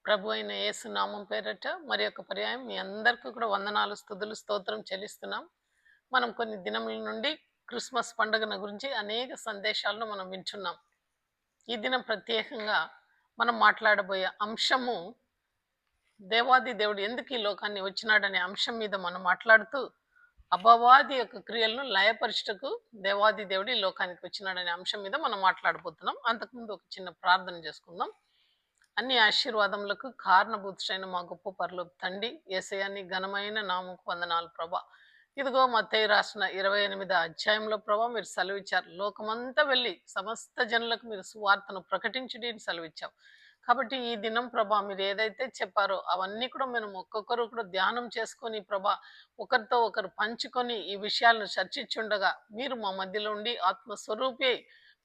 ప్రభు అయిన యేసు నామం పేరట మరి యొక్క పర్యాయం మీ అందరికీ కూడా వందనాలు, స్తుతులు, స్తోత్రం చెల్లిస్తున్నాం. మనం కొన్ని దినముల నుండి క్రిస్మస్ పండుగను గురించి అనేక సందేశాలను మనం వింటున్నాం. ఈ దినం ప్రత్యేకంగా మనం మాట్లాడబోయే అంశము దేవాది దేవుడు ఎందుకు ఈ లోకాన్ని వచ్చినాడనే అంశం మీద మనం మాట్లాడుతూ అపవాది యొక్క క్రియలను లయపరచుటకు దేవాది దేవుడు ఈ లోకానికి వచ్చినాడనే అంశం మీద మనం మాట్లాడబోతున్నాం. అంతకుముందు ఒక చిన్న ప్రార్థన చేసుకుందాం. అన్ని ఆశీర్వాదములకు కారణభూతుడైన మా గొప్ప పరలోక తండ్రి యేసయ్య నీ ఘనమైన నామముకు వందనాలు ప్రభా. ఇదిగో మత్తయి రాసిన 28వ అధ్యాయంలో ప్రభా మీరు సెలవిచ్చారు, లోకమంతా వెళ్ళి సమస్త జనులకు మీరు సువార్తను ప్రకటించుడి అని సెలవిచ్చావు. కాబట్టి ఈ దినం ప్రభా మీరు ఏదైతే చెప్పారో అవన్నీ కూడా మనం ఒక్కొక్కరు కూడా ధ్యానం చేసుకొని ప్రభా ఒకరితో ఒకరు పంచుకొని ఈ విషయాలను చర్చించుండగా మీరు మా మధ్యలో ఉండి ఆత్మస్వరూపి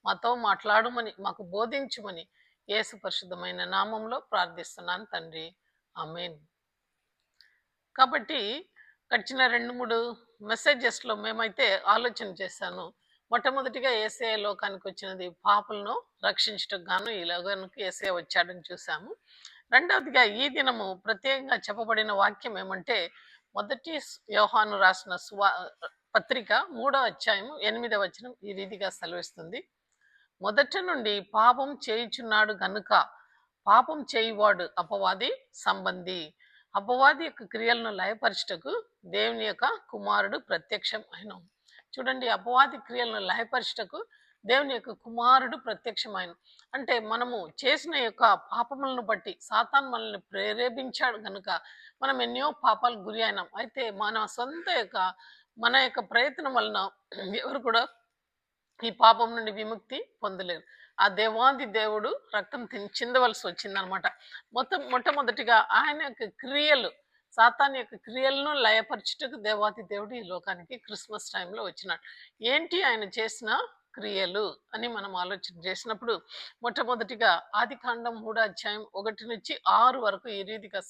మాతో మాట్లాడమని మాకు బోధించుమని యేసు పరిశుద్ధమైన నామంలో ప్రార్థిస్తున్నాను తండ్రి, ఆమేన్. కాబట్టి గడిచిన 2-3 మెసేజెస్లో మేమైతే ఆలోచన చేశాను. మొట్టమొదటిగా యేసయ్య లోకానికి వచ్చినది పాపులను రక్షించటకు గాను ఈ లోకానికి యేసయ్య వచ్చాడని చూసాము. రెండవదిగా ఈ దినము ప్రత్యేకంగా చెప్పబడిన వాక్యం ఏమంటే మొదటి యోహాను రాసిన పత్రిక 3వ అధ్యాయం 8వ వచనం ఈ రీతిగా సెలవిస్తుంది. మొదట నుండి పాపం చేయుచున్నాడు గనుక పాపం చేయువాడు అపవాది సంబంధి. అపవాది యొక్క క్రియలను లయపరచుటకు దేవుని యొక్క కుమారుడు ప్రత్యక్షం అయిన. చూడండి, అపవాది క్రియలను లయపరచుటకు దేవుని యొక్క కుమారుడు ప్రత్యక్షమైన అంటే మనము చేసిన యొక్క పాపములను బట్టి సాతాను మనల్ని ప్రేరేపించాడు కనుక మనం ఎన్నో పాపాలకు గురి అయినాం. అయితే మన యొక్క ప్రయత్నం వలన ఎవరు కూడా ఈ పాపం నుండి విముక్తి పొందలేరు. ఆ దేవాది దేవుడు రక్తం చిందవలసి వచ్చిందనమాట. మొట్టమొదటిగా ఆయన యొక్క క్రియలు, సాతాన్ యొక్క క్రియలను లయపరచుటకు దేవాది దేవుడు ఈ లోకానికి క్రిస్మస్ టైంలో వచ్చినాడు. ఏంటి ఆయన చేసిన క్రియలు అని మనం ఆలోచన చేసినప్పుడు మొట్టమొదటిగా ఆదికాండం 3వ అధ్యాయం 1 నుంచి 6 వరకు ఈ రీతిగా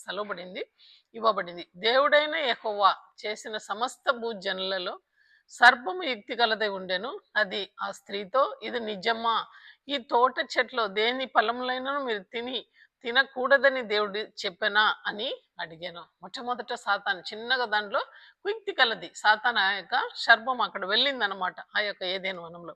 ఇవ్వబడింది. దేవుడైన యెహోవా చేసిన సమస్త భూజనులలో సర్పము యుక్తి కలదై ఉండెను. అది ఆ స్త్రీతో, ఇది నిజమా, ఈ తోట చెట్లు దేని ఫలములైనను మీరు తినకూడదని దేవుడు చెప్పానా అని అడిగాను. మొట్టమొదట సాతాను చిన్నగా దాంట్లో కుయుక్తి కలది. సాతాను ఆ యొక్క సర్పం అక్కడ వెళ్ళిందనమాట, ఆ యొక్క ఏదైనా వనంలో.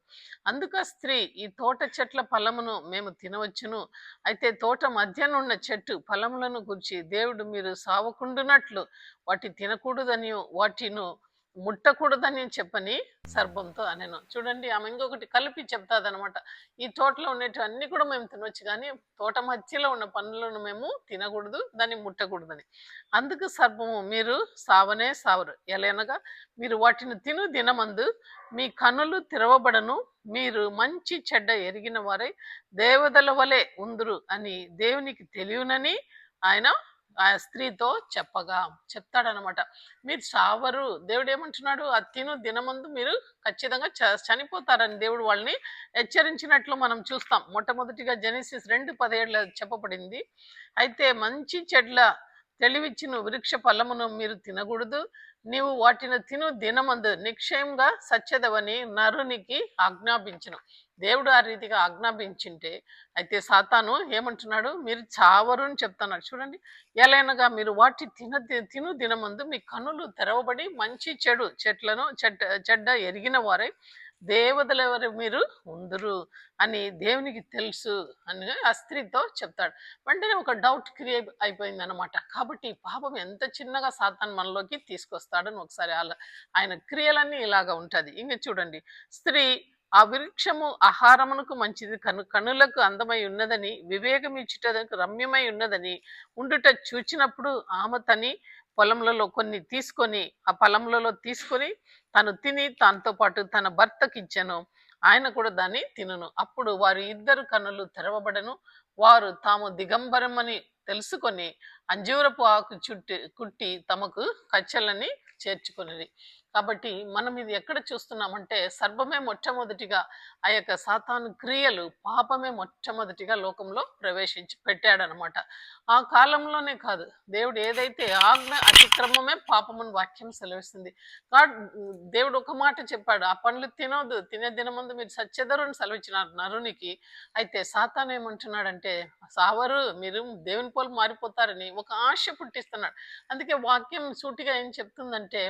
అందుకు స్త్రీ, ఈ తోట చెట్ల ఫలమును మేము తినవచ్చును, అయితే తోట మధ్యనున్న చెట్టు ఫలములను గురించి దేవుడు మీరు సావకుండునట్లు వాటి తినకూడదని వాటిను ముట్టకూడదని చెప్పని సర్పంతో అనేను. చూడండి, ఆమె ఇంకొకటి కలిపి చెప్తాదనమాట. ఈ తోటలో ఉండేటివన్నీ కూడా మేము తినొచ్చు, కానీ తోట మధ్యలో ఉన్న పండ్లను మేము తినకూడదు, దాన్ని ముట్టకూడదని. అందుకు సర్పము, మీరు సావనే సావరు, ఎలనగా మీరు వాటిని దినమందు మీ కనులు తెరవబడను, మీరు మంచి చెడ్డ ఎరిగిన వారై దేవతల వలె ఉందురు అని దేవునికి తెలియనని ఆయన ఆ స్త్రీతో చెప్తాడనమాట. మీరు సావరు, దేవుడు ఏమంటున్నాడు, ఆ దినమందు మీరు ఖచ్చితంగా చనిపోతారని దేవుడు వాళ్ళని హెచ్చరించినట్లు మనం చూస్తాం. మొట్టమొదటిగా జెనసిస్ 2:17 చెప్పబడింది. అయితే మంచి చెడ్ల తెలివిచ్చిన వృక్ష ఫలమును మీరు తినకూడదు, నీవు వాటిని దినమందు నిక్షయంగా సత్యదవని నరునికి ఆజ్ఞాపించను. దేవుడు ఆ రీతిగా ఆజ్ఞాపించింటే అయితే సాతాను ఏమంటున్నాడు, మీరు చావరు అని చెప్తున్నాడు. చూడండి, ఎలానగా మీరు వాటి దినమందు మీ కన్నులు తెరవబడి మంచి చెడు చెడ్డ ఎరిగిన వారై దేవతలెవరు మీరు ఉందరు అని దేవునికి తెలుసు అని ఆ స్త్రీతో చెప్తాడు. వెంటనే ఒక డౌట్ క్రియేట్ అయిపోయింది అనమాట. కాబట్టి పాపం ఎంత చిన్నగా సాతాను మనలోకి తీసుకొస్తాడని ఒకసారి ఆయన క్రియలన్నీ ఇలాగా ఉంటుంది. ఇంక చూడండి, స్త్రీ, ఆ వృక్షము ఆహారమునకు మంచిది, కనులకు అందమై ఉన్నదని, వివేకం ఇచ్చుటకు రమ్యమై ఉన్నదని ఉండుట చూచినప్పుడు ఆమె పొలములలో కొన్ని తీసుకొని ఆ పొలములలో తీసుకొని తను తిని దాంతో పాటు తన భర్తకి ఇచ్చాను, ఆయన కూడా దాన్ని తినను. అప్పుడు వారి ఇద్దరు కన్నులు తెరవబడను, వారు తాము దిగంబరమని తెలుసుకొని అంజూరపు ఆకు కుట్టి తమకు కచ్చలని చేర్చుకునేది. కాబట్టి మనం ఇది ఎక్కడ చూస్తున్నామంటే సర్వమే మొట్టమొదటిగా ఆ యొక్క సాతాను క్రియలు పాపమే మొట్టమొదటిగా లోకంలో ప్రవేశించి పెట్టాడనమాట. ఆ కాలంలోనే కాదు, దేవుడు ఏదైతే ఆజ్ఞ అతిక్రమమే పాపముని వాక్యం సెలవిస్తుంది. గాడ్ దేవుడు ఒక మాట చెప్పాడు, ఆ పండ్లు తినొద్దు, తినే దినమందు మీరు సచ్చెదరని సెలవిచ్చినారు నరునికి. అయితే సాతాను ఏమంటున్నాడంటే సావరు, మీరు దేవుని పోలు మారిపోతారని ఒక ఆశ పుట్టిస్తున్నాడు. అందుకే వాక్యం సూటిగా ఏం చెప్తుందంటే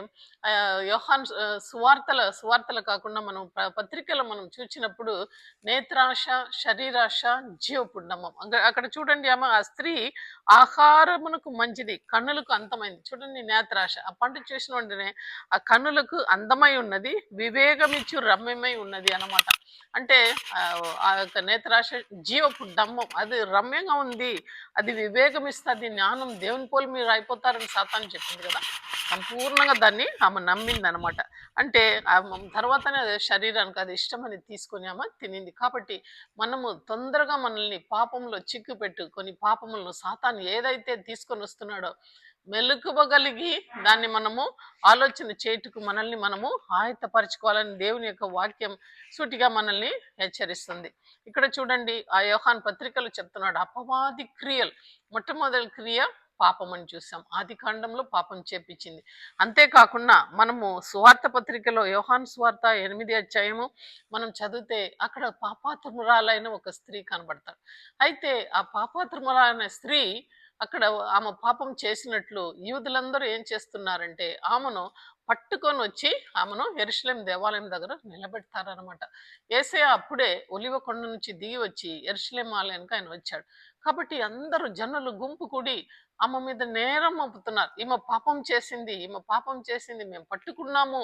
యోహాన్ సువార్తలు కాకుండా మనం పత్రికలో మనం చూసినప్పుడు నేత్రాశ, శరీరాశ, జీవపుండమం. అక్కడ చూడండి, ఆమె ఆ స్త్రీ ఆహారమునకు మంచిది, కన్నులకు అందమైంది. చూడండి, నేత్రాశ ఆ పంట చూసిన వెంటనే ఆ కన్నులకు అందమై ఉన్నది, వివేకమిచ్చు రమ్యమై ఉన్నది అన్నమాట. అంటే ఆ యొక్క నేత్రాశ జీవపు డమ్మం, అది రమ్యంగా ఉంది, అది వివేకం ఇస్తుంది, జ్ఞానం, దేవుని పోలు మీరు అయిపోతారని సాతాను చెప్పింది కదా. సంపూర్ణంగా దాన్ని ఆమె నమ్మింది అనమాట. అంటే తర్వాతనే అదే శరీరానికి అది ఇష్టమని తీసుకొని ఆమె తినింది. కాబట్టి మనము తొందరగా మనల్ని పాపంలో చిక్కు పెట్టుకొని పాపములను సాతాను ఏదైతే తీసుకొని వస్తున్నాడో మెలకువగలిగి దాన్ని మనము ఆలోచన చేటుకు మనల్ని మనము ఆయత్తపరచుకోవాలని దేవుని యొక్క వాక్యం సూటిగా మనల్ని హెచ్చరిస్తుంది. ఇక్కడ చూడండి, ఆ యోహాన్ పత్రికలు చెప్తున్నాడు అపవాది క్రియలు. మొట్టమొదటి క్రియ పాపం అని చూసాం, ఆది కాండంలో పాపం చేపించింది. అంతేకాకుండా మనము సువార్త పత్రికలో యోహాన్ సువార్త 8వ అధ్యాయము మనం చదివితే అక్కడ పాపాత్మురాలైన ఒక స్త్రీ కనబడతారు. అయితే ఆ పాపాత్మురాలైన స్త్రీ అక్కడ ఆమె పాపం చేసినట్లు యూదులందరూ ఏం చేస్తున్నారంటే ఆమెను పట్టుకొని వచ్చి ఆమెను యెరూషలేం దేవాలయం దగ్గర నిలబెడతారనమాట. యేసయ్య అప్పుడే ఒలివ కొండ నుంచి దిగి వచ్చి యెరూషలేం ఆలయానికి ఆయన వచ్చాడు. కాబట్టి అందరూ జనులు గుంపు కూడి ఆమె మీద నేరం మోపుతున్నారు. ఈమె పాపం చేసింది, మేము పట్టుకున్నాము,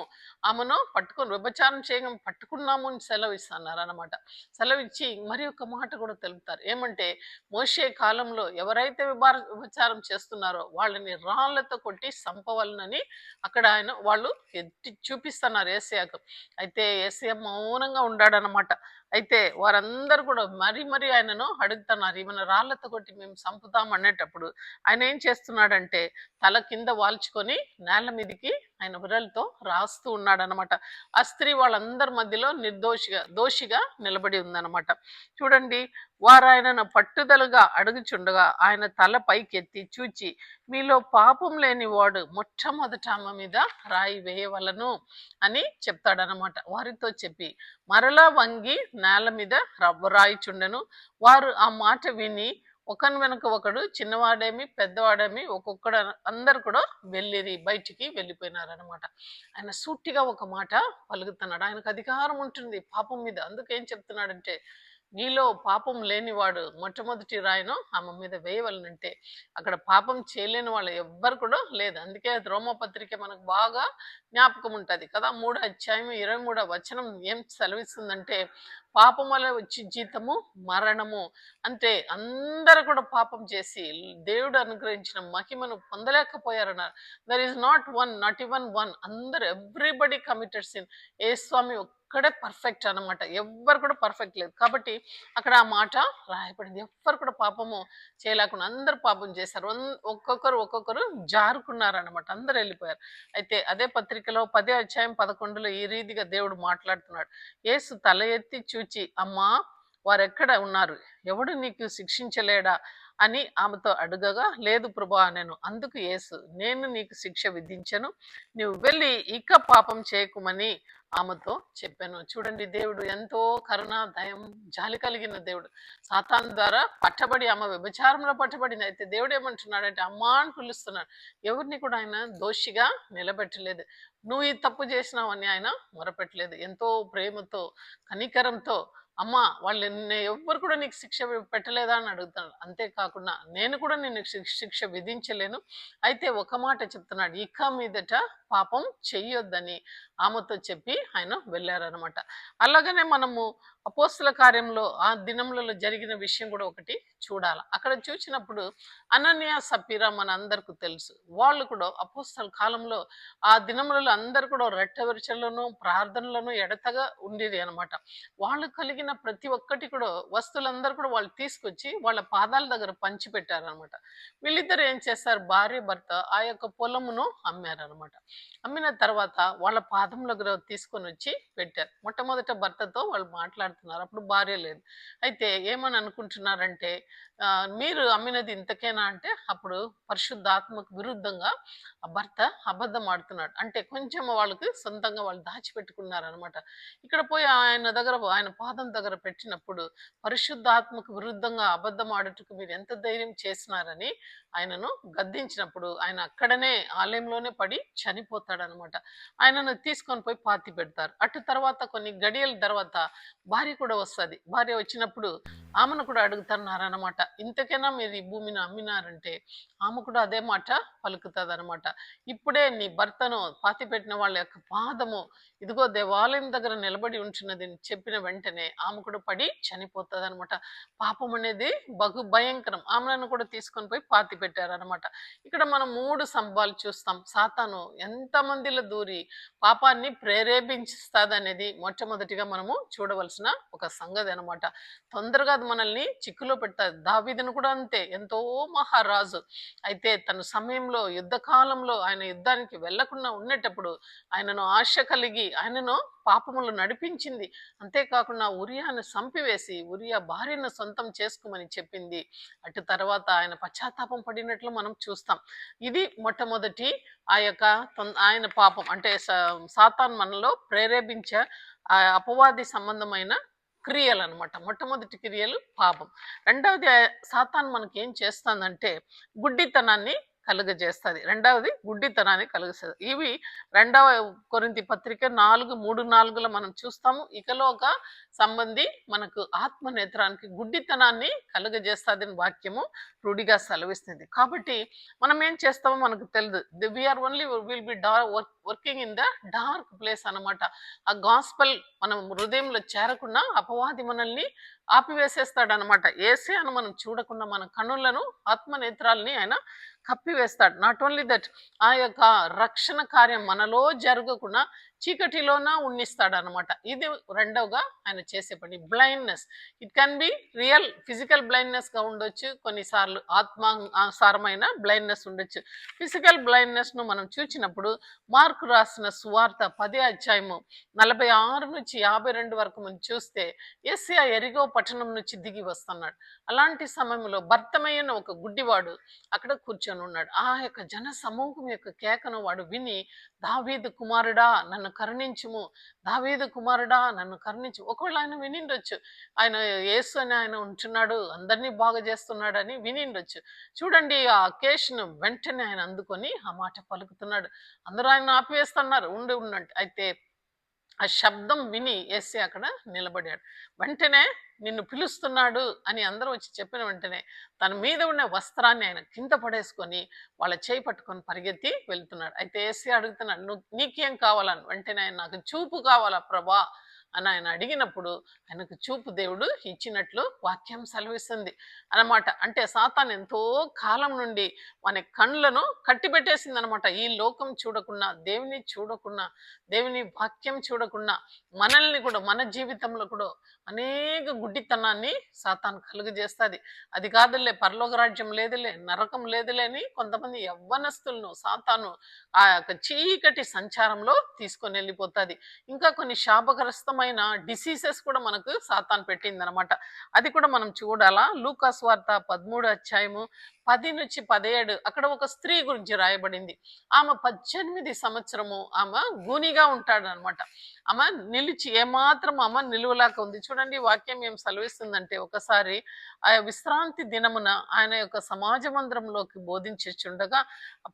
ఆమెను పట్టుకొని వ్యభిచారం చేయడం పట్టుకున్నాము అని సెలవిస్తున్నారు అనమాట. సెలవిచ్చి మరి ఒక మాట కూడా తెలుపుతారు, ఏమంటే మోషే కాలంలో ఎవరైతే వ్యభిచారం చేస్తున్నారో వాళ్ళని రాళ్లతో కొట్టి సంపవలనని అక్కడ వాళ్ళు ఎత్తి చూపిస్తున్నారు యేసయ్యకు. అయితే యేసయ్య మౌనంగా ఉండాడనమాట. అయితే వారందరూ కూడా మరీ ఆయనను అడుగుతున్నారు, ఈమెను రాళ్లతో కొట్టి మేము చంపుతాం అనేటప్పుడు ఆయన ఏం చేస్తున్నాడంటే తల కింద వాల్చుకొని నేల మీదకి ఆయన విరలతో రాస్తూ ఉన్నాడనమాట. ఆ స్త్రీ వాళ్ళందరి మధ్యలో దోషిగా నిలబడి ఉందన్నమాట. చూడండి, వారు ఆయనను పట్టుదలగా అడుగుచుండగా ఆయన తల పైకెత్తి చూచి, మీలో పాపం లేని వాడు మొట్టమొదట ఆమె మీద రాయి వేయవలను అని చెప్తాడనమాట. వారితో చెప్పి మరలా వంగి నేల మీద రాయిచుండెను. వారు ఆ మాట విని ఒకని వెనుక ఒకడు, చిన్నవాడేమి పెద్దవాడేమి ఒక్కొక్కడు అందరు కూడా బయటికి వెళ్ళిపోయినారనమాట. ఆయన సూటిగా ఒక మాట పలుకుతున్నాడు. ఆయనకు అధికారం ఉంటుంది పాపం మీద. అందుకేం చెప్తున్నాడంటే నీలో పాపం లేనివాడు మొట్టమొదటి రాయిను ఆమె మీద వేయవలనంటే అక్కడ పాపం చేయలేని వాళ్ళు ఎవ్వరు కూడా లేదు. అందుకే రోమపత్రిక మనకు బాగా జ్ఞాపకం ఉంటుంది కదా. 3వ అధ్యాయం 23వ వచనం ఏం సెలవిస్తుందంటే పాపం వల్ల వచ్చి జీతము మరణము. అంటే అందరూ కూడా పాపం చేసి దేవుడు అనుగ్రహించిన మహిమను పొందలేకపోయారన్నారు. There is not even one. అందరు ఎవ్రీబడి కమిటెడ్ సిన్. ఏ స్వామి ఒక్కడే పర్ఫెక్ట్ అనమాట, ఎవ్వరు కూడా పర్ఫెక్ట్ లేదు. కాబట్టి అక్కడ ఆ మాట రాయబడింది, ఎవ్వరు కూడా పాపము చేయలేకుండా అందరు పాపం చేశారు. ఒక్కొక్కరు జారుకున్నారనమాట, అందరు వెళ్ళిపోయారు. అయితే అదే పత్రికలో 10వ అధ్యాయం 11లో ఈ రీతిగా దేవుడు మాట్లాడుతున్నాడు. యేసు తల ఎత్తి చూచి, అమ్మా వారెక్కడ ఉన్నారు, ఎవడు నీకు శిక్షించలేడా అని ఆమెతో అడుగగా, లేదు ప్రభా నేను. అందుకు యేసు, నేను నీకు శిక్ష విధించను, నువ్వు వెళ్ళి ఇక పాపం చేయకుమని ఆమెతో చెప్పాను. చూడండి, దేవుడు ఎంతో కరుణ, దయం, జాలి కలిగిన దేవుడు. సాతాను ద్వారా పట్టబడి ఆమె వ్యభిచారంలో పట్టబడింది. అయితే దేవుడు ఏమంటున్నాడంటే అమ్మా అని పిలుస్తున్నాడు. ఎవరిని కూడా ఆయన దోషిగా నిలబెట్టలేదు. నువ్వు ఈ తప్పు చేసినావని ఆయన మొరపెట్టలేదు. ఎంతో ప్రేమతో, కనికరంతో అమ్మా వాళ్ళు ఎవ్వరు కూడా నీకు శిక్ష పెట్టలేదా అని అడుగుతాడు. అంతేకాకుండా నేను కూడా నేను శిక్ష విధించలేను, అయితే ఒక మాట చెప్తున్నాడు, ఇక మీదట పాపం చెయ్యొద్దని. ఆమెతో చెప్పి ఆయన వెళ్ళారనమాట. అలాగనే మనము అపోస్తుల కార్యంలో ఆ దినములలో జరిగిన విషయం కూడా ఒకటి చూడాలి. అక్కడ చూసినప్పుడు అననీయ సప్పీరా మన అందరికి తెలుసు. వాళ్ళు కూడా అపోస్తల కాలంలో ఆ దినములలో అందరు కూడా రట్టెవరిచలను ప్రార్థనలను ఎడతగా ఉండేది అనమాట. వాళ్ళు కలిగిన ప్రతి ఒక్కటి కూడా వస్తువులందరూ కూడా వాళ్ళు తీసుకొచ్చి వాళ్ళ పాదాల దగ్గర పంచి పెట్టారనమాట. వీళ్ళిద్దరు ఏం చేస్తారు, భార్య భర్త ఆ యొక్క పొలమును అమ్మారనమాట. అమ్మిన తర్వాత వాళ్ళ పాదముల దగ్గర తీసుకొని వచ్చి పెట్టారు. మొట్టమొదట భర్తతో వాళ్ళు మాట్లాడుతున్నారు, అప్పుడు భార్య లేదు. అయితే ఏమని అనుకుంటున్నారంటే, మీరు అమ్మినది ఇంతకేనా అంటే, అప్పుడు పరిశుద్ధాత్మకు విరుద్ధంగా ఆ భర్త అబద్ధం ఆడుతున్నాడు. అంటే కొంచెం వాళ్ళకి సొంతంగా వాళ్ళు దాచిపెట్టుకున్నారనమాట. ఇక్కడ పోయి ఆయన దగ్గర ఆయన పాదం దగ్గర పెట్టినప్పుడు పరిశుద్ధాత్మకు విరుద్ధంగా అబద్ధం ఆడుటకు మీరు ఎంత ధైర్యం చేసినారని ఆయనను గద్దించినప్పుడు ఆయన అక్కడనే ఆలయంలోనే పడి చనిపోతాడనమాట. ఆయనను తీసుకొని పోయి పాతి పెడతారు. అటు తర్వాత కొన్ని గడియల తర్వాత భార్య కూడా వస్తుంది. భార్య వచ్చినప్పుడు ఆమెను కూడా అడుగుతున్నారనమాట, ఇంతకైనా మీరు ఈ భూమిని అమ్మినారంటే ఆమె కూడా అదే మాట పలుకుతుంది అనమాట. ఇప్పుడే నీ భర్తను పాతి పెట్టిన వాళ్ళ యొక్క పాదము ఇదిగో దేవాలయం దగ్గర నిలబడి ఉంటున్నది అని చెప్పిన వెంటనే ఆమె కూడా పడి చనిపోతుంది అనమాట. పాపం అనేది బహు భయంకరం. ఆమెను కూడా తీసుకొని పోయి పాతి పెట్టారనమాట. ఇక్కడ మనం 3 సంభవాలు చూస్తాం. సాతాను ఎంత మందిలో దూరి పాపాన్ని ప్రేరేపించుస్తాదనేది మొట్టమొదటిగా మనము చూడవలసిన ఒక సంగతి అనమాట. తొందరగా అది మనల్ని చిక్కులో పెడతాది. దావీదును కూడా అంతే, ఎంతో మహారాజు. అయితే తన సమయంలో యుద్ధ కాలంలో ఆయన యుద్ధానికి వెళ్లకుండా ఉండేటప్పుడు ఆయనను ఆశ కలిగి ఆయనను పాపములు నడిపించింది. అంతేకాకుండా ఉరియాను చంపివేసి ఉరియా భార్యను సొంతం చేసుకోమని చెప్పింది. అటు తర్వాత ఆయన పశ్చాత్తాపం పడినట్లు మనం చూస్తాం. ఇది మొట్టమొదటి ఆ యొక్క ఆయన పాపం అంటే సాతాన్ మనలో ప్రేరేపించే ఆ అపవాది సంబంధమైన క్రియలు అనమాట. మొట్టమొదటి క్రియలు పాపం. రెండవది సాతాన్ మనకి ఏం చేస్తుందంటే గుడ్డితనాన్ని కలుగజేస్తుంది. రెండవది గుడ్డితనాన్ని కలుగజేస్తుంది. ఇవి 2వ కొరింథీ పత్రిక 4:3-4లో మనం చూస్తాము. ఇకలోక సంబంధి మనకు ఆత్మ నేత్రానికి గుడ్డితనాన్ని కలుగజేస్తుంది వాక్యము రూఢిగా సెలవిస్తుంది. కాబట్టి మనం ఏం చేస్తామో మనకు తెలియదు. We are only will be working in the dark place అనమాట. ఆ గాస్పల్ మనం హృదయంలో చేరకుండా అపవాది మనల్ని ఆపివేసేస్తాడు అనమాట. ఏసేను మనం చూడకుండా మన కన్నులను ఆత్మ నేత్రాలని ఆయన కప్పివేస్తాడు. నాట్ ఓన్లీ దట్, ఆ యొక్క రక్షణ కార్యం మనలో జరగకుండా చీకటిలోన ఉన్నిస్తాడు అనమాట. ఇది రెండవగా ఆయన చేసే పని. Blindness, it can be real physical blindness గా ఉండొచ్చు, కొన్నిసార్లు ఆత్మానుసారమైన బ్లైండ్నెస్ ఉండొచ్చు. ఫిజికల్ బ్లైండ్నెస్ ను మనం చూసినప్పుడు మార్కు రాసిన సువార్త 10:46-52 వరకు మనం చూస్తే యేసయ్య ఎరిగో పట్టణం నుంచి దిగి వస్తున్నాడు. అలాంటి సమయంలో భర్తమయ్యన ఒక గుడ్డివాడు అక్కడ కూర్చొని ఉన్నాడు. ఆ యొక్క జన సమూహం యొక్క కేకను వాడు విని, దావీదు కుమారుడా నన్ను కరుణించుము, దావీదు కుమారుడా నన్ను కరుణించు. ఒకవేళ ఆయన వినిండొచ్చు, ఆయన యేసు అని ఆయన ఉంటున్నాడు, అందరినీ బాగు చేస్తున్నాడు అని వినిండొచ్చు. చూడండి, ఆ అకేషన్ వెంటనే ఆయన అందుకొని ఆ మాట పలుకుతున్నాడు. అందరూ ఆయన ఆపివేస్తున్నారు, ఉండంటే. అయితే ఆ శబ్దం విని యేసయ్య అక్కడ నిలబడాడు. వెంటనే నిన్ను పిలుస్తున్నాడు అని అందరూ వచ్చి చెప్పిన వెంటనే తన మీద ఉన్న వస్త్రాన్ని ఆయన కింద పడేసుకొని వాళ్ళ చేయి పట్టుకొని పరిగెత్తి వెళ్తున్నాడు. అయితే యేసయ్య అడుగుతున్నాడు, నీకేం కావాలని. వెంటనే ఆయన, నాకు చూపు కావాలా ప్రభా అని ఆయన అడిగినప్పుడు ఆయనకు చూపు దేవుడు ఇచ్చినట్లు వాక్యం సెలవిస్తుంది అన్నమాట. అంటే సాతాను ఎంతో కాలం నుండి మన కళ్ళను కట్టిపెట్టేసింది అనమాట. ఈ లోకం చూడకుండా, దేవుని చూడకుండా, దేవుని వాక్యం చూడకుండా మనల్ని కూడా, మన జీవితంలో కూడా అనేక గుడ్డితనాన్ని సాతాను కలుగజేస్తుంది. అది కాదులే, పరలోక రాజ్యం లేదులే, నరకం లేదులే అని కొంతమంది యవ్వనస్తులను సాతాను ఆ యొక్క చీకటి సంచారంలో తీసుకొని వెళ్ళిపోతుంది. ఇంకా కొన్ని శాపగ్రస్తమైన డిసీజెస్ కూడా మనకు సాతాను పెట్టింది అనమాట. అది కూడా మనం చూడాలా. లూకా సువార్త 13:10-17 అక్కడ ఒక స్త్రీ గురించి రాయబడింది. ఆమె 18 సంవత్సరము ఆమె గూనిగా ఉంటాడు అనమాట. ఆమె నిలిచి ఏమాత్రం ఆమె నిలువలాక ఉంది. చూడండి వాక్యం ఏం సెలవిస్తుందంటే, ఒకసారి ఆ విశ్రాంతి దినమున ఆయన యొక్క సమాజ మందిరంలోకి బోధించుచుండగా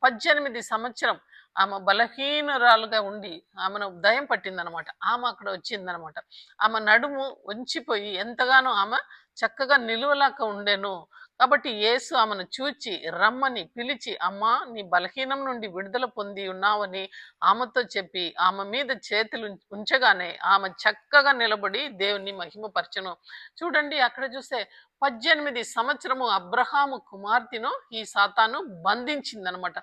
18 సంవత్సరం ఆమె బలహీనరాలుగా ఉండి ఆమెను దయం పట్టిందనమాట. ఆమె అక్కడ వచ్చిందనమాట. ఆమె నడుము వంచిపోయి ఎంతగానో ఆమె చక్కగా నిలువలాక ఉండెను. కాబట్టి యేసు ఆమెను చూచి రమ్మని పిలిచి, అమ్మా నీ బలహీనం నుండి విడుదల పొంది ఉన్నావని ఆమెతో చెప్పి ఆమె మీద చేతులు ఉంచగానే ఆమె చక్కగా నిలబడి దేవుని మహిమపరచెను. చూడండి అక్కడ చూస్తే 18 సంవత్సరము అబ్రహాము కుమార్తెను ఈ సాతాను బంధించిందనమాట.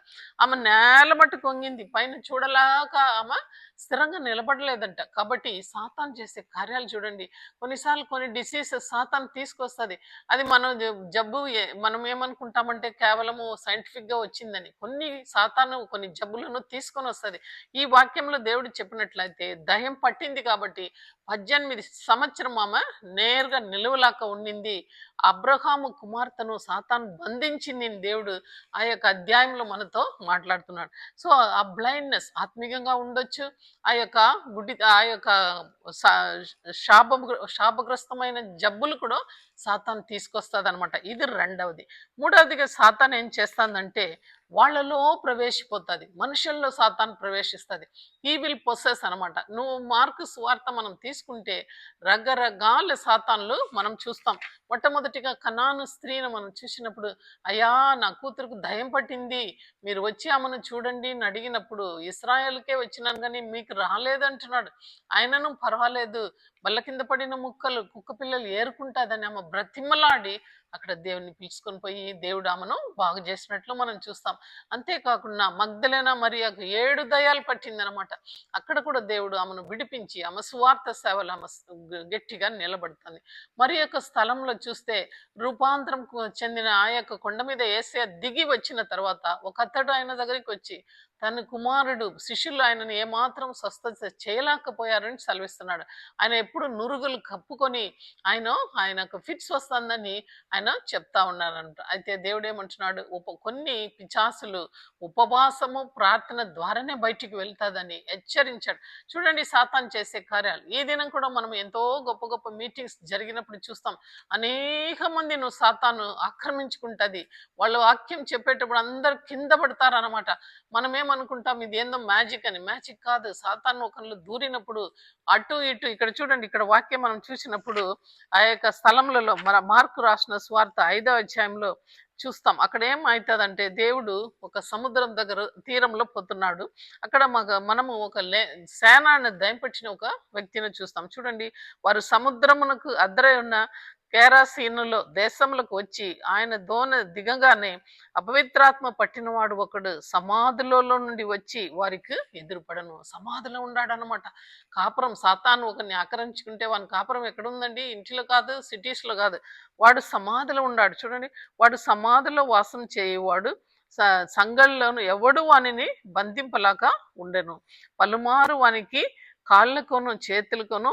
ఆమె నేల మట్టుకు వంగింది, పైన చూడలేక ఆమె స్థిరంగా నిలబడలేదంట. కాబట్టి సాతాను చేసే కార్యాలు చూడండి. కొన్నిసార్లు కొన్ని డిసీజెస్ సాతాను తీసుకొస్తుంది. అది మనం జబ్బు మనం ఏమనుకుంటామంటే కేవలము సైంటిఫిక్ గా వచ్చిందని. కొన్ని సాతాను కొన్ని జబ్బులను తీసుకొని వస్తుంది. ఈ వాక్యంలో దేవుడు చెప్పినట్లయితే దయ్యం పట్టింది కాబట్టి 18 సంవత్సరం ఆమె నేరుగా నిలువలాక ఉండింది. అబ్రహాము కుమార్తెను సాతాను బంధించింది అని దేవుడు ఆ యొక్క అధ్యాయంలో మనతో మాట్లాడుతున్నాడు. సో ఆ బ్లైండ్నెస్ ఆత్మీయంగా ఉండొచ్చు, ఆ యొక్క గుడ్డి ఆ యొక్క శాపగ్రస్తమైన జబ్బులు కూడా సాతాను తీసుకొస్తుంది అనమాట. ఇది రెండవది. మూడవదిగా సాతాను ఏం చేస్తుందంటే వాళ్ళలో ప్రవేశిపోతుంది, మనుషుల్లో సాతాను ప్రవేశిస్తుంది. ఈ విల్ పొసెస్ అనమాట. నువ్వు మార్కు సువార్త మనం తీసుకుంటే రకరకాల సాతాన్లు మనం చూస్తాం. మొట్టమొదటిగా కనాను స్త్రీని మనం చూసినప్పుడు, అయ్యా నా కూతురుకు దయ్యం పట్టింది, మీరు వచ్చి ఆమెను చూడండి అని అడిగినప్పుడు, ఇస్రాయేల్కే వచ్చినాను కానీ మీకు రాలేదంటున్నాడు. ఆయనను పర్వాలేదు, బల్ల కింద పడిన ముక్కలు కుక్క పిల్లలు ఏరుకుంటాదని ఆమె బ్రతిమలాడి అక్కడ దేవుని పిలుచుకొని పోయి దేవుడు ఆమెను బాగు చేసినట్లు మనం చూస్తాం. అంతేకాకుండా మగ్దలేనా మరియకు 7 దయ్యాలు పట్టిందనమాట. అక్కడ కూడా దేవుడు ఆమెను విడిపించి ఆమె సువార్త సేవలు ఆమె గట్టిగా నిలబడుతుంది. మరి యొక్క స్థలంలో చూస్తే రూపాంతరం చెందిన ఆ యొక్క కొండ మీద యేసయ్య దిగి వచ్చిన తర్వాత ఒక అతడు ఆయన దగ్గరికి వచ్చి తన కుమారుడు శిష్యులు ఆయనను ఏమాత్రం స్వస్థత చేయలేకపోయారని సెలవిస్తున్నాడు. ఆయన ఎప్పుడు నురుగులు కప్పుకొని ఆయనకు ఫిట్స్ వస్తుందని ఆయన చెప్తా ఉన్నారంట. అయితే దేవుడు ఏమంటున్నాడు, కొన్ని పిచాసులు ఉపవాసము ప్రార్థన ద్వారానే బయటికి వెళ్తాదని హెచ్చరించాడు. చూడండి సాతాను చేసే కార్యాలు. ఈ దినం కూడా మనం ఎంతో గొప్ప గొప్ప మీటింగ్స్ జరిగినప్పుడు చూస్తాం. అనేక మంది నువ్వు సాతాను ఆక్రమించుకుంటది. వాళ్ళు వాక్యం చెప్పేటప్పుడు అందరు కింద పడతారనమాట. మనమేమనుకుంటాం ఇది ఏందో మ్యాజిక్ అని. మ్యాజిక్ కాదు. సాతాను ఒకళ్ళు దూరినప్పుడు అటు ఇటు, ఇక్కడ చూడండి, ఇక్కడ వాక్యం మనం చూసినప్పుడు ఆ యొక్క స్థలములలో మన మార్కు రాసిన సువార్త 5వ అధ్యాయంలో చూస్తాం. అక్కడ ఏమవుతుందంటే దేవుడు ఒక సముద్రం దగ్గర తీరంలో పోతున్నాడు. అక్కడ మనము ఒక సేనాన్ని దయపట్టిన ఒక వ్యక్తిని చూస్తాం. చూడండి, వారు సముద్రమునకు అద్దరై ఉన్న కేరాసీనులో దేశంలోకి వచ్చి ఆయన దోణ దిగగానే అపవిత్రాత్మ పట్టినవాడు ఒకడు సమాధులలో నుండి వచ్చి వారికి ఎదురుపడను. సమాధిలో ఉన్నాడనమాట. కాపురం సాతాను ఒకరిని ఆక్రమించుకుంటే వాని కాపురం ఎక్కడుందండి? ఇంటిలో కాదు, సిటీస్లో కాదు. వాడు సమాధిలో ఉన్నాడు. చూడండి, వాడు సమాధిలో వాసం చేయవాడు. సంఘంలోను ఎవడు వానిని బంధింపలాగా ఉండెను. పలుమారు వానికి కాళ్ళకోను చేతులకోను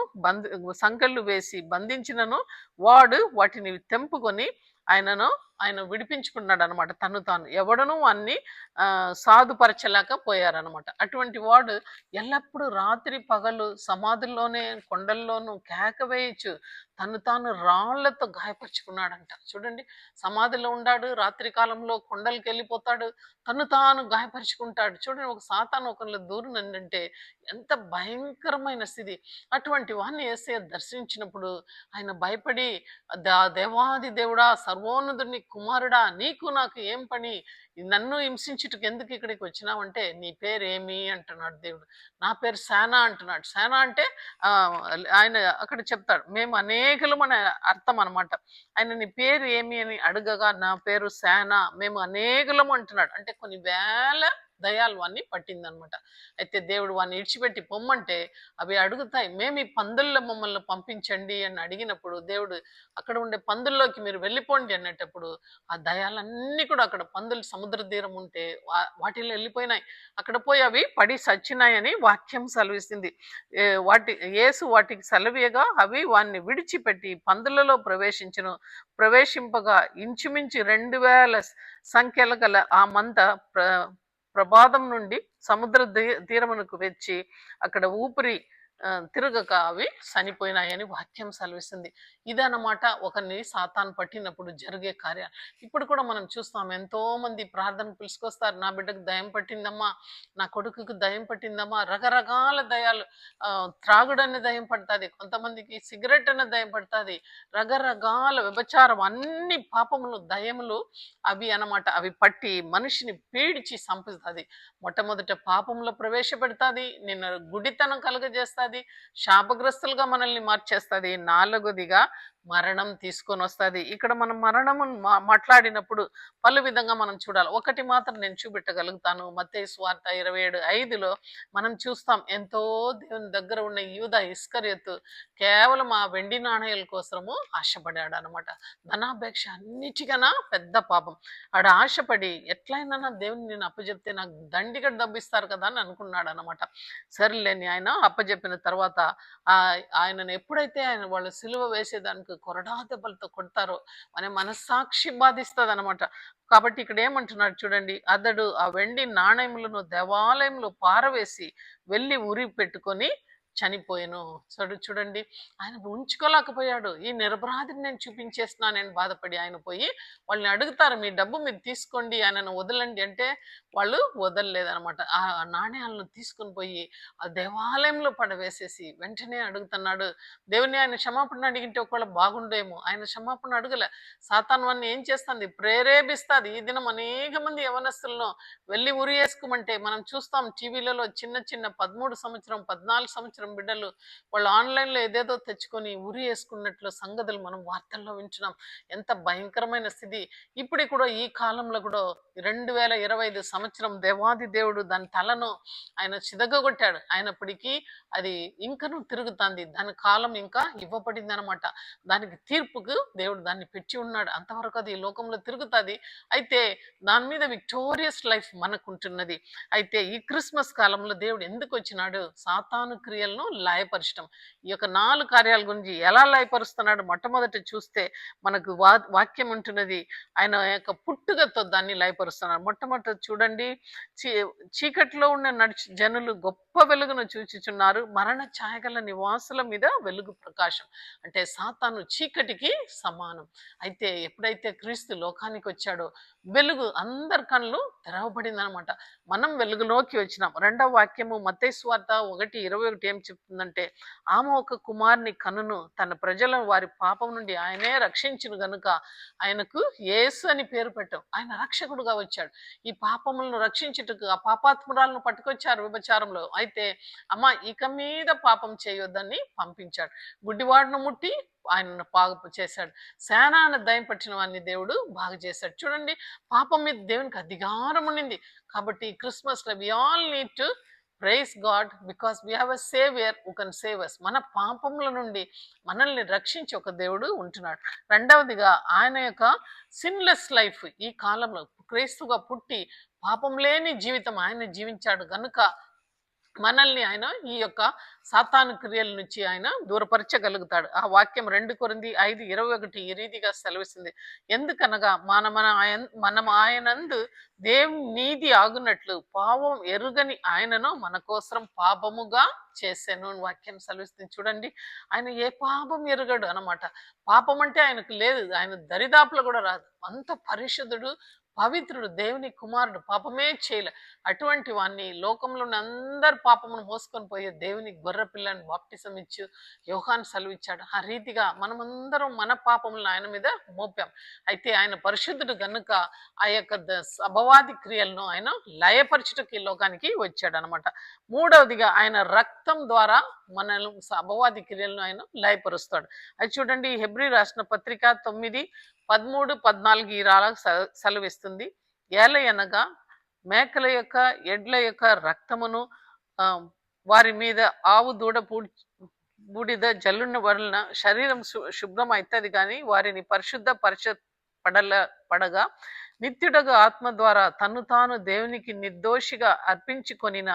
సంకెళ్ళు వేసి బంధించినను వాడు వాటిని తెంపుకొని ఆయన విడిపించుకున్నాడు అనమాట. తను తాను ఎవడను అన్ని సాధుపరచలేకపోయారనమాట. అటువంటి వాడు ఎల్లప్పుడూ రాత్రి పగలు సమాధుల్లోనే కొండల్లోనూ కేక వేయచ్చు తను తాను రాళ్లతో గాయపరుచుకున్నాడంట. చూడండి, సమాధిలో ఉన్నాడు, రాత్రి కాలంలో కొండలకి వెళ్ళిపోతాడు, తను తాను గాయపరుచుకుంటాడు. చూడండి, ఒక సాతాను ఒకళ్ళు దూరినంటే ఎంత భయంకరమైన స్థితి. అటువంటి వాడిని యేసయ్య దర్శించినప్పుడు ఆయన భయపడి, దేవాది దేవుడా, సర్వోన్నతుని కుమారుడా, నీకు నాకు ఏం పని? నన్ను హింసించుటకు ఎందుకు ఇక్కడికి వచ్చినావంటే నీ పేరు ఏమి అంటున్నాడు దేవుడు. నా పేరు శానా అంటున్నాడు. శానా అంటే ఆయన అక్కడ చెప్తాడు, మేము అనేకులం అనే అర్థం అనమాట. ఆయన నీ పేరు ఏమి అని అడగగా నా పేరు శానా, మేము అనేకులం అంటున్నాడు. అంటే కొన్ని వేల దయాలు వాన్ని పట్టిందనమాట. అయితే దేవుడు వాన్ని ఇడిచిపెట్టి పొమ్మంటే అవి అడుగుతాయి, మేము ఈ పందుల్లో మమ్మల్ని పంపించండి అని అడిగినప్పుడు దేవుడు అక్కడ ఉండే పందుల్లోకి మీరు వెళ్ళిపోండి అనేటప్పుడు ఆ దయాలన్నీ కూడా అక్కడ పందులు సముద్ర తీరం ఉంటే వాటిలో వెళ్ళిపోయినాయి. అక్కడ పోయి అవి పడి సచ్చినాయని వాక్యం సెలవిస్తుంది. యేసు వాటికి సెలవీయగా అవి వాన్ని విడిచిపెట్టి పందులలో ప్రవేశింపగా ఇంచుమించు 2000 సంఖ్యల గల ఆ మంద ప్రమాదం నుండి సముద్ర తీరమునకు వచ్చి అక్కడ ఊపిరి తిరగక అవి చనిపోయినాయని వాక్యం సెలవిస్తుంది. ఇదన్నమాట ఒకరిని సాతాను పట్టినప్పుడు జరిగే కార్యాలు. ఇప్పుడు కూడా మనం చూస్తాం, ఎంతో మంది ప్రార్థన పిలుచుకొస్తారు, నా బిడ్డకు దయ్యం పట్టిందమ్మా, నా కొడుకుకు దయ్యం పట్టిందమ్మా, రకరకాల దయ్యాలు. త్రాగుడనే దయ్యం పడుతుంది, కొంతమందికి సిగరెట్ అనే దయ్యం పడుతుంది, రకరకాల వ్యభిచారం, అన్ని పాపములు దయ్యములు అవి అన్నమాట. అవి పట్టి మనిషిని పీడిచి సంపిస్తుంది. మొట్టమొదట పాపంలో ప్రవేశపెడుతుంది, నిన్న గుడితనం కలుగజేస్తుంది, శాపగ్రస్తులుగా మనల్ని మార్చేస్తుంది. నాలుగోదిగా మరణం తీసుకొని వస్తుంది. ఇక్కడ మనం మరణము మాట్లాడినప్పుడు పలు విధంగా మనం చూడాలి. ఒకటి మాత్రం నేను చూపెట్టగలుగుతాను. మత్తయి సువార్త 27:5లో మనం చూస్తాం, ఎంతో దేవుని దగ్గర ఉన్న యూదా ఇస్కరియోతు కేవలం ఆ వెండి నాణేల కోసము ఆశపడాడు అనమాట. ధనాపేక్ష అన్నిటికన్నా పెద్ద పాపం. ఆడ ఆశపడి ఎట్లయినా దేవుని నేను అప్పచెప్తే నాకు దండిగా డబ్బిస్తారు కదా అని అనుకున్నాడు అనమాట. సరేలేని ఆయన అప్పచెప్పిన తర్వాత ఆయనను ఎప్పుడైతే వాళ్ళు సిలువ వేసేదానికి కొరడా దెబ్బలతో కొడతారో మన మనస్సాక్షి బాధిస్తుంది అనమాట. కాబట్టి ఇక్కడ ఏమంటున్నాడు చూడండి, అతడు ఆ వెండి నాణయములను దేవాలయంలో పారవేసి వెళ్ళి ఉరి పెట్టుకొని చనిపోయాను. చూడండి, ఆయన ఉంచుకోలేకపోయాడు. ఈ నిరపరాధిని నేను చూపించేస్తున్నా నేను బాధపడి ఆయన పోయి వాళ్ళని అడుగుతారు, మీ డబ్బు మీరు తీసుకోండి, ఆయనను వదలండి అంటే వాళ్ళు వదలలేదనమాట. ఆ నాణ్యాలను తీసుకుని పోయి ఆ దేవాలయంలో పడవేసేసి వెంటనే అడుగుతున్నాడు దేవుని. ఆయన క్షమాపణ అడిగింటే ఒకవేళ బాగుండేమో, ఆయన క్షమాపణ అడగలే. సాతాను అన్ని ఏం చేస్తుంది, ప్రేరేపిస్తుంది. ఈ దినం అనేక మంది యవనస్తులను వెళ్ళి ఉరి వేసుకోమంటే మనం చూస్తాం టీవీలలో, చిన్న చిన్న 13 సంవత్సరం 14 సంవత్సరం బిడ్డలు వాళ్ళు ఆన్లైన్లో ఏదేదో తెచ్చుకొని ఉరి వేసుకున్నట్లు సంగతులు మనం వార్తల్లో వింటున్నాం. ఎంత భయంకరమైన స్థితి. ఇప్పుడు కూడా ఈ కాలంలో కూడా 2025 సంవత్సరం దేవాది దేవుడు దాని తలను ఆయన చిదగొట్టాడు. అయినప్పటికీ అది ఇంకనూ తిరుగుతుంది. దాని కాలం ఇంకా ఇవ్వబడింది అనమాట. దానికి తీర్పుకు దేవుడు దాన్ని పెట్టి ఉన్నాడు. అంతవరకు అది ఈ లోకంలో తిరుగుతుంది. అయితే దాని మీద విక్టోరియస్ లైఫ్ మనకుంటున్నది. అయితే ఈ క్రిస్మస్ కాలంలో దేవుడు ఎందుకు వచ్చినాడు, సాతాను క్రియలను లయపరచడం. ఈ యొక్క 4 కార్యాల గురించి ఎలా లయపరుస్తున్నాడు మొట్టమొదట చూస్తే మనకు వాక్యం ఉంటున్నది. ఆయన యొక్క పుట్టుకతో దాన్ని లయపరుస్తున్నాడు. మొట్టమొదట చూడండి, చీకట్లో ఉన్న జనులు గొప్ప వెలుగును చూచుచున్నారు, మరణ ఛాయగల నివాసుల మీద వెలుగు ప్రకాశం. అంటే సాతాను చీకటికి సమానం. అయితే ఎప్పుడైతే క్రీస్తు లోకానికి వచ్చాడో వెలుగు అందరి కళ్ళు తెరవబడింది అనమాట. మనం వెలుగులోకి వచ్చినాం. రెండవ వాక్యము మత్తయి సువార్త 1:21 ఏం చెప్తుందంటే, ఆమె ఒక కుమారుని కనును, తన ప్రజలను వారి పాపం నుండి ఆయనే రక్షించును గనుక ఆయనకు యేసు అని పేరు పెట్టాం. ఆయన రక్షకుడుగా వచ్చాడు. ఈ పాపములను రక్షించుటకు ఆ పాపాత్మురాలను పట్టుకొచ్చారు వ్యభిచారంలో. అయితే అమ్మ ఇక మీద పాపం చేయొద్దని పంపించాడు. గుడ్డివాడును ముట్టి ఆయనను బాగు చేశాడు. సేనాన్ని దయం పట్టిన వాడిని దేవుడు బాగు చేశాడు. చూడండి, పాపం మీద దేవునికి అధికారం ఉండింది. కాబట్టి క్రిస్మస్ లో we all need to praise God because we have a saviour who can save us. మన పాపముల నుండి మనల్ని రక్షించి ఒక దేవుడు ఉంటున్నాడు. రెండవదిగా ఆయన యొక్క సిన్లెస్ లైఫ్ ఈ కాలంలో క్రీస్తుగా పుట్టి పాపం లేని జీవితం ఆయన జీవించాడు గనుక మనల్ని ఆయన ఈ యొక్క సాతాను క్రియల నుంచి ఆయన దూరపరచగలుగుతాడు. ఆ వాక్యం 2 కొరింథీ 5:21 ఈ రీతిగా సెలవిస్తుంది, ఎందుకనగా మనం ఆయనందు దేవుని నీతి ఆగునట్లు పాపం ఎరుగని ఆయనను మన కోసం పాపముగా చేశాను వాక్యం సెలవిస్తుంది. చూడండి, ఆయన ఏ పాపం ఎరుగడు అనమాట. పాపం అంటే ఆయనకు లేదు, ఆయన దరిదాపులో కూడా రాదు. అంత పరిశుద్ధుడు, పవిత్రుడు, దేవుని కుమారుడు, పాపమే చేయలే. అటువంటి వాణ్ణి లోకంలో అందరు పాపమును మోసుకొని పోయే దేవుని గొర్రె పిల్లని బాప్టిజం ఇచ్చు యోహాను సెలవిచ్చాడు. ఆ రీతిగా మనమందరం మన పాపములను ఆయన మీద మోపాం. అయితే ఆయన పరిశుద్ధుడు గనుక ఆ యొక్క అపవాది క్రియలను ఆయన లయపరచుటకు ఈ లోకానికి వచ్చాడు అనమాట. మూడవదిగా ఆయన రక్తం ద్వారా మనల్ని అపవాది క్రియలను ఆయన లయపరుస్తాడు. అది చూడండి, హెబ్రీ రాసిన పత్రిక 9:13-14 ఈ రాలా సెలవిస్తుంది, ఏలయనగా మేకల యొక్క ఎడ్ల యొక్క రక్తమును వారి మీద ఆవు దూడ బూడిద జల్లున్న వలన శరీరం శుభ్రం అవుతుంది, కానీ వారిని పడగా నిత్యుడగు ఆత్మ ద్వారా తన్ను తాను దేవునికి నిర్దోషిగా అర్పించుకొనిన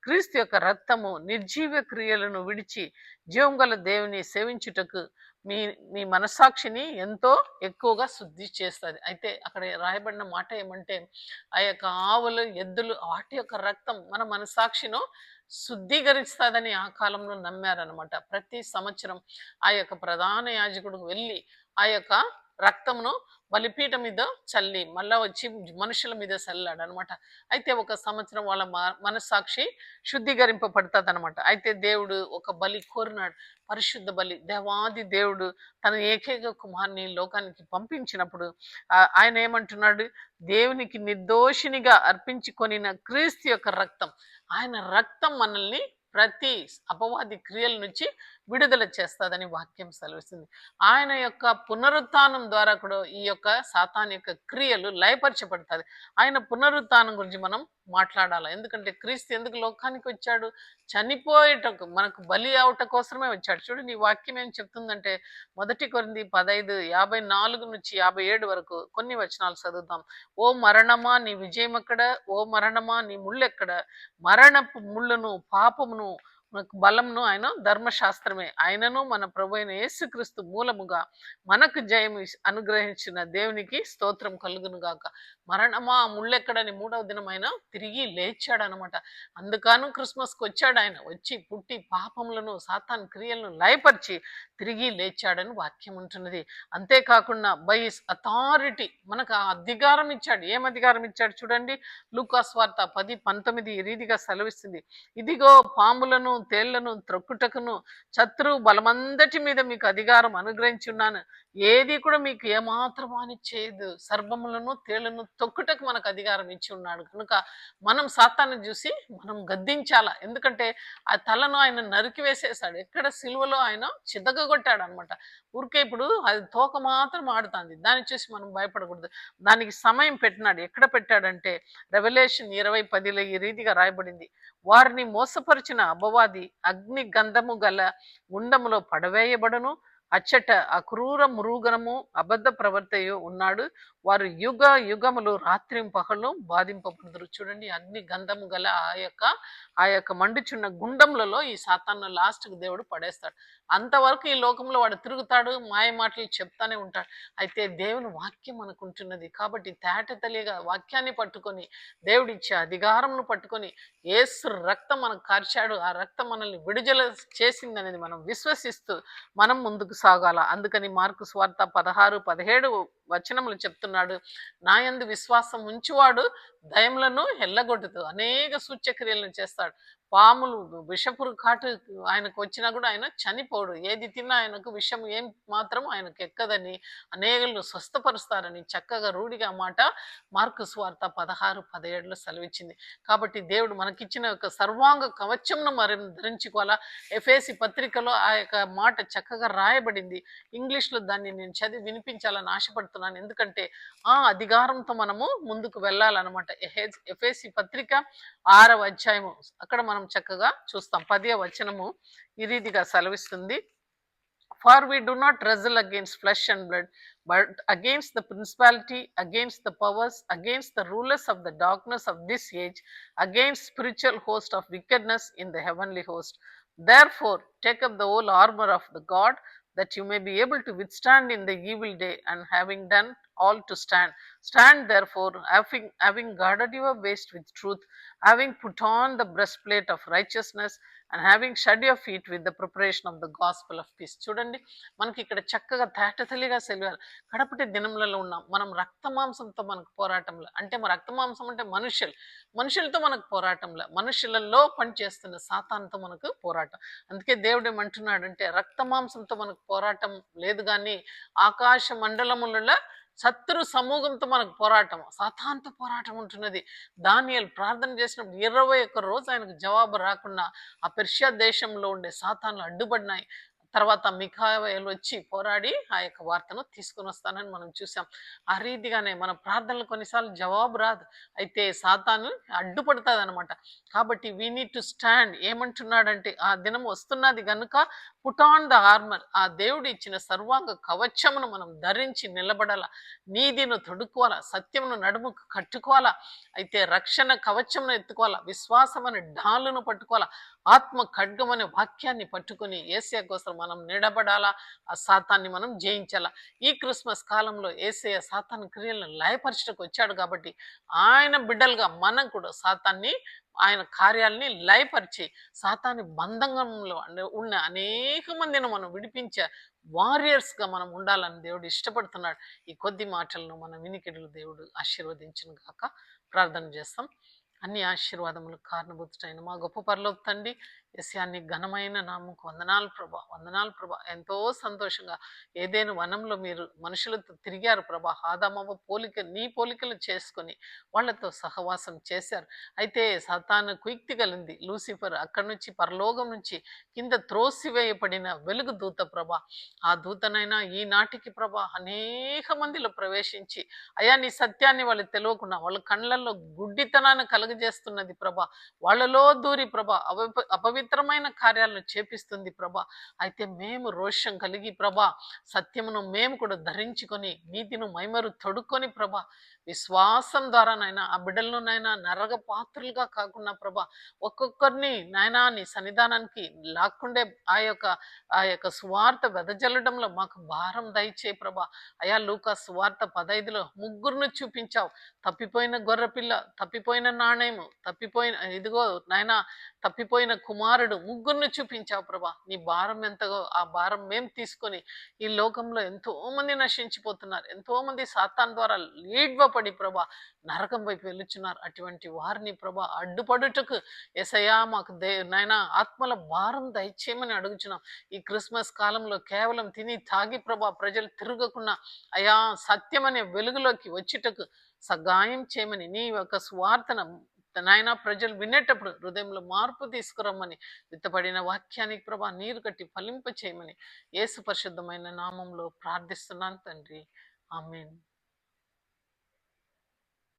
క్రీస్తు యొక్క రక్తము నిర్జీవ క్రియలను విడిచి జీవం గల దేవుని సేవించుటకు మీ మీ మనస్సాక్షిని ఎంతో ఎక్కువగా శుద్ధి చేస్తుంది. అయితే అక్కడ రాయబడిన మాట ఏమంటే, ఆ యొక్క ఆవులు, ఎద్దులు వాటి యొక్క రక్తం మన మనస్సాక్షిను శుద్ధీకరిస్తుందని ఆ కాలంలో నమ్మారనమాట. ప్రతి సంవత్సరం ఆ యొక్క ప్రధాన యాజకుడు వెళ్ళి ఆ యొక్క రక్తమును బలిపీఠం మీద చల్లి మళ్ళా వచ్చి మనుషుల మీద చల్లాడు అనమాట. అయితే ఒక సంవత్సరం వాళ్ళ మనస్సాక్షి శుద్ధీకరింపబడుతుంది అనమాట. అయితే దేవుడు ఒక బలి కోరినాడు, పరిశుద్ధ బలి. దేవాది దేవుడు తన ఏకైక కుమార్ని లోకానికి పంపించినప్పుడు ఆయన ఏమంటున్నాడు, దేవునికి నిర్దోషినిగా అర్పించుకొనిన క్రీస్తు యొక్క రక్తం, ఆయన రక్తం మనల్ని ప్రతి అపవాది క్రియల నుంచి విడుదల చేస్తాదని వాక్యం సెలవిస్తుంది. ఆయన యొక్క పునరుత్థానం ద్వారా కూడా ఈ యొక్క సాతాన్ యొక్క క్రియలు లయపరచబడతాది. ఆయన పునరుత్థానం గురించి మనం మాట్లాడాలి. ఎందుకంటే క్రీస్తు ఎందుకు లోకానికి వచ్చాడు? చనిపోయేటకు, మనకు బలి అవట కోసమే వచ్చాడు. చూడండి, ఈ వాక్యం ఏం చెప్తుందంటే, 1 కొరింథీ 15:54-57 వరకు కొన్ని వచనాలు చదువుతాం. ఓ మరణమా నీ విజయం ఎక్కడ? ఓ మరణమా నీ ముళ్ళెక్కడ? మరణపు ముళ్ళును పాపమును మనకు బలంను ఆయన ధర్మశాస్త్రమే. ఆయనను మన ప్రభు అయిన యేసుక్రీస్తు మూలముగా మనకు జయం అనుగ్రహించిన దేవునికి స్తోత్రం కలుగును గాక. మరణమా ముళ్ళెక్కడని 3వ దినం ఆయన తిరిగి లేచాడనమాట. అందుకను క్రిస్మస్కి వచ్చాడు. ఆయన వచ్చి పుట్టి పాపములను సాతాన్ క్రియలను లయపరిచి తిరిగి లేచాడని వాక్యం ఉంటున్నది. అంతేకాకుండా బై అథారిటీ మనకు ఆ అధికారం ఇచ్చాడు. ఏం అధికారం ఇచ్చాడు చూడండి, లూకాసు వార్త 10:19 ఈ రీతిగా సెలవిస్తుంది. ఇదిగో పాములను తేళ్లను త్రొక్కుటకును శత్రు బలమందటి మీద మీకు అధికారం అనుగ్రహించి ఉన్నాను, ఏది కూడా మీకు ఏమాత్రం హాని చేయదు. సర్పములను తేళ్లను తొక్కుటకు మనకు అధికారం ఇచ్చి ఉన్నాడు కనుక మనం సాతాన్ని చూసి మనం గద్దించాలా. ఎందుకంటే ఆ తలను ఆయన నరికి వేసేసాడు. ఎక్కడ సిలువలో ఆయన చితగొట్టాడు అనమాట. ఊరికే ఇప్పుడు అది తోక మాత్రం ఆడుతుంది, దాన్ని చూసి మనం భయపడకూడదు. దానికి సమయం పెట్టినాడు. ఎక్కడ పెట్టాడంటే రెవల్యూషన్ 20:10 ఈ రీతిగా రాయబడింది. వారిని మోసపరిచిన అపవాది అగ్ని గంధము గల గుండములో పడవేయబడును, అచ్చట అక్రూర మృగము అబద్ధ ప్రవర్తయు ఉన్నాడు, వారు యుగ యుగములు రాత్రి పగలు బాధింపబడుదురు. చూడండి, అగ్ని గంధము గల ఆ యొక్క మండుచున్న గుండములలో ఈ సాతాను లాస్ట్కి దేవుడు పడేస్తాడు. అంతవరకు ఈ లోకంలో వాడు తిరుగుతాడు, మాయ మాటలు చెప్తానే ఉంటాడు. అయితే దేవుని వాక్యం మనకు ఉంటున్నది కాబట్టి తేటతెలిగా వాక్యాన్ని పట్టుకొని, దేవుడిచ్చే అధికారంను పట్టుకొని, యేసు రక్తం మనకు కార్చాడు, ఆ రక్తం మనల్ని విడుదల చేసింది అనేది మనం విశ్వసిస్తూ మనం ముందుకు సాగాల. అందుకని మార్కు సువార్త 16-17 వచనములు చెప్తున్నాడు, నా యందు విశ్వాసం ఉంచువాడు దయములను ఎల్లగొట్టుతూ అనేక సూచ్యక్రియలను చేస్తాడు. పాములు విషపురు కాటు ఆయనకు వచ్చినా కూడా ఆయన చనిపోడు. ఏది తిన్నా ఆయనకు విషం ఏం మాత్రం ఆయనకు ఎక్కదని, అనేకులను స్వస్థపరుస్తారని చక్కగా రూఢిగా మాట మార్కు సువార్త 16-17 సెలవిచ్చింది. కాబట్టి దేవుడు మనకిచ్చిన యొక్క సర్వాంగ కవచంను మరి ధరించుకోవాలా. ఎఫెసీ పత్రికలో ఆ యొక్క మాట చక్కగా రాయబడింది. ఇంగ్లీష్లో దాన్ని నేను చదివి వినిపించాలని ఆశపడుతున్నాను. ఎందుకంటే ఆ అధికారంతో మనము ముందుకు వెళ్ళాలన్నమాట. ఎఫెసీ పత్రిక 6వ అధ్యాయము అక్కడ మనం చక్కగా చూస్తాం. 10వ వచనము ఈ రీతిగా సెలవిస్తుంది. For we do not wrestle against flesh and blood, but against the principality, against the powers, against the rulers of the darkness of this age, against spiritual host of wickedness in the heavenly host. Therefore, take up the whole armor of the God, that you may be able to withstand in the evil day, and having done all to stand. Stand therefore, having guarded your waist with truth, having put on the breastplate of righteousness, and having shod your feet with the preparation of the gospel of peace. చూడండి, మనకి ఇక్కడ చక్కగా తేటతెలిగా సెలవారు. కడపటి దినములలో ఉన్నాం. మనం రక్తమాంసంతో మనకు పోరాటంలో, అంటే మన రక్తమాంసం అంటే మనుషులతో మనకు పోరాటంలో, మనుషులలో పనిచేస్తున్న సాతానుతో మనకు పోరాటం. అందుకే దేవుడు ఏమంటున్నాడంటే, రక్తమాంసంతో మనకు పోరాటం లేదు కానీ ఆకాశ మండలములలో శత్రు సమూహంతో మనకు పోరాటం, సాతానుతో పోరాటం ఉంటున్నది. దానియేలు ప్రార్థన చేసినప్పుడు 21 రోజు ఆయనకు జవాబు రాకుండా ఆ పెర్షియా దేశంలో ఉండే సాతాన్లు అడ్డుపడినాయి. తర్వాత మిఖాయేలు వచ్చి పోరాడి ఆ యొక్క వార్తను తీసుకుని వస్తానని మనం చూసాం. ఆ రీతిగానే మన ప్రార్థనలు కొన్నిసార్లు జవాబు రాదు, అయితే సాతాను అడ్డుపడుతుంది అనమాట. కాబట్టి వీ నీడ్ టు స్టాండ్. ఏమంటున్నాడంటే, ఆ దినం వస్తున్నది కనుక పుట్ ఆన్ ద ఆర్మర్. ఆ దేవుడు ఇచ్చిన సర్వాంగ కవచమును మనం ధరించి నిలబడాల. నీతిను తొడుక్కోవాలా, సత్యమును నడుముకు కట్టుకోవాలా. అయితే రక్షణ కవచమును ఎత్తుకోవాలా, విశ్వాసం అనే డాలును పట్టుకోవాలా, ఆత్మ ఖడ్గం అనే వాక్యాన్ని పట్టుకుని యేసయ్య కోసం మనం నిలబడాలా. ఆ సాతాన్ని మనం జయించాలా. ఈ క్రిస్మస్ కాలంలో యేసయ్య సాతాను క్రియలను లయపరచడానికి వచ్చాడు కాబట్టి ఆయన బిడ్డలుగా మనం కూడా సాతాన్ని, ఆయన కార్యాలని లయపరిచి సాతాని బంధంలో ఉన్న అనేక మందిని మనం విడిపించే వారియర్స్ గా మనం ఉండాలని దేవుడు ఇష్టపడుతున్నాడు. ఈ కొద్ది మాటలను మన వినికిడులు దేవుడు ఆశీర్వదించును గాక. ప్రార్థన చేస్తాం. అన్ని ఆశీర్వాదములు కారణభూతుడైన మా గొప్ప పరలోక తండ్రి, యెషయాని ఘనమైన నామముకు వందనాలు ప్రభా, వందనాలు ప్రభా. ఎంతో సంతోషంగా ఏదైనా వనంలో మీరు మనుషులతో తిరిగారు ప్రభా. ఆదామవ్వ పోలిక, నీ పోలికలు చేసుకొని వాళ్ళతో సహవాసం చేశారు. అయితే సాతాను కుయుక్తి కలిగింది. లూసిఫర్ అక్కడి నుంచి పరలోకం నుంచి కింద త్రోసివేయబడిన వెలుగు దూత ప్రభా. ఆ దూతనైనా ఈనాటికి ప్రభా అనేక మందిలో ప్రవేశించి అయా నీ సత్యాన్ని వాళ్ళు తెలియకుండా వాళ్ళ కళ్ళల్లో గుడ్డితనాన్ని కలుగజేస్తున్నది ప్రభా. వాళ్ళలో దూరి ప్రభా అపవిత్రమైన కార్యాలను చేపిస్తుంది ప్రభా. అయితే మేము రోషం కలిగి ప్రభా సత్యమును మేము కూడా ధరించుకొని నీతిను మైమరు తొడుక్కొని ప్రభా విశ్వాసం ద్వారా నాయన ఆ బిడ్డలను నాయన నరగ పాత్రులుగా కాకుండా ప్రభా ఒక్కొక్కరిని నాయనా నీ సన్నిధానానికి లాక్కుండే ఆ యొక్క సువార్త వెదజల్లడంలో మాకు భారం దయచే ప్రభా. అయా లూకా సువార్త 15లో ముగ్గురును చూపించావు. తప్పిపోయిన గొర్రెపిల్ల, తప్పిపోయిన నాణేము, తప్పిపోయిన ఇదిగో నాయన తప్పిపోయిన కుమారుడు, ముగ్గురిని చూపించావు ప్రభా. నీ భారం ఎంతగో ఆ భారం మేము తీసుకొని ఈ లోకంలో ఎంతో మంది నశించిపోతున్నారు. ఎంతో మంది సాతాన్ ద్వారా లీడ్వపడి ప్రభా నరకం వైపు వెళ్ళుచున్నారు. అటువంటి వారిని ప్రభా అడ్డుపడుటకు యేసయ్యా మాకు నాయన ఆత్మల భారం దయచేయమని అడుగుచున్నాం. ఈ క్రిస్మస్ కాలంలో కేవలం తిని తాగి ప్రభా ప్రజలు తిరగకుండా అయా సత్యం అనే వెలుగులోకి వచ్చుటకు సహాయం చేయమని నీ యొక్క స్వార్థన నాయన ప్రజలు వినేటప్పుడు హృదయంలో మార్పు తీసుకురమ్మని విత్తబడిన వాక్యానికి ప్రభా నీరు కట్టి ఫలింప చేయమని యేసు పరిశుద్ధమైన నామంలో ప్రార్థిస్తున్నాను తండ్రి. ఆమేన్.